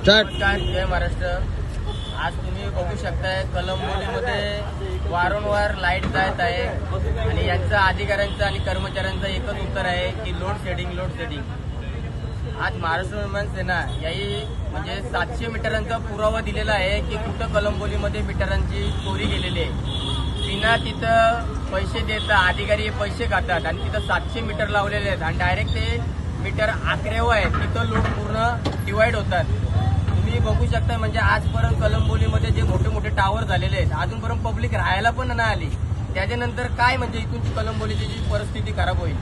नमस्कार, जय महाराष्ट्र। आज तुम्ही बघू शकताय कलंबोलीमध्ये वारंवार लाईट जात आहे आणि यांचं अधिकाऱ्यांचं आणि कर्मचाऱ्यांचं एकच उत्तर आहे की लोड शेडिंग। आज महाराष्ट्र निर्माण सेना याही म्हणजे 700 मीटरांचा पुरावा दिलेला आहे की कुठं कलंबोलीमध्ये मीटरांची चोरी गेलेली आहे। बिना तिथं पैसे देता अधिकारी हे पैसे खातात आणि तिथं 700 मीटर लावलेले आहेत आणि डायरेक्ट ते मीटर आकरेव आहेत, तिथं लोड पूर्ण डिवाइड होतात। तुम्ही बघू शकता म्हणजे आजपर्यंत कलंबोलीमध्ये जे मोठे मोठे टावर झालेले आहेत अजूनपर्यंत पब्लिक राहायला पण नाही आली, त्याच्यानंतर काय म्हणजे इथून कलंबोलीची जी परिस्थिती खराब होईल।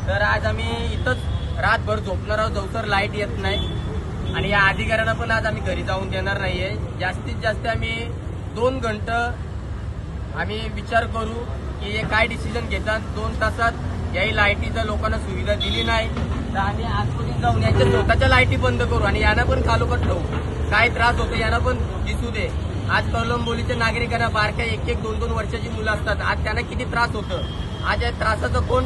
तर आज आम्ही इथंच रातभर झोपणार आहोत जोवर लाईट येत नाही आणि या अधिकाऱ्यांना पण आज आम्ही घरी जाऊन देणार नाहीये। जास्तीत जास्त आम्ही 2 घंटे आम्ही विचार करू की हे काय डिसिजन घेतात। 2 तासात याही लाईटीच्या लोकांना सुविधा दिली नाही तर आम्ही आतमध्ये जाऊन यांच्या स्वतःच्या लाईटी बंद करू आणि यांना पण खालोखात ठेवू। काय त्रास होतो यांना पण दिसू दे। आज कलंबोलीच्या नागरिकांना बारक्या 1-1, 2-2 वर्षाची मुलं असतात, आज त्यांना किती त्रास होतं। आज या त्रासाचं कोण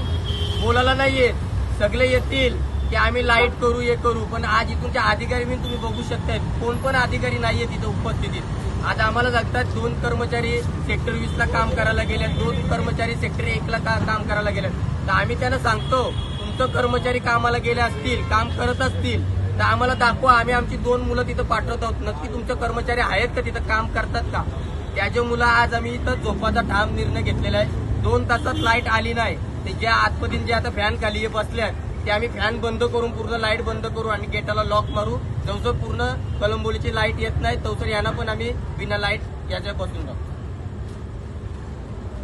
बोलायला नाहीये, सगळे येतील की आम्ही लाईट करू हे करू, पण आज इथूनच्या अधिकारी मी तुम्ही बघू शकताय कोण पण अधिकारी नाहीये तिथं उपस्थितीत। आज आम्हाला सांगतात 2 कर्मचारी सेक्टर 20 ला काम करायला गेले, 2 कर्मचारी सेक्टर 1 ला काम करायला गेले। तर आम्ही त्यांना सांगतो तुमचं कर्मचारी कामाला गेले असतील, काम करत असतील तर आम्हाला दाखवा, आम्ही आमची 2 मुलं तिथं पाठवत आहोत। नक्की तुमचे कर्मचारी आहेत का तिथं काम करतात का? त्याच्या मुलं आज आम्ही इथं झोपाचा ठाम निर्णय घेतलेला आहे। 2 तासात लाईट आली नाही ते ज्या आतमध्ये जे आता फॅन खाली बसल्यात ते आम्ही फॅन बंद करून पूर्ण लाईट बंद करू आणि गेटाला लॉक मारू। जवळ पूर्ण कलंबोलीची लाईट येत नाही तवसर यांना पण आम्ही बिना लाईट याच्या बसून राहू।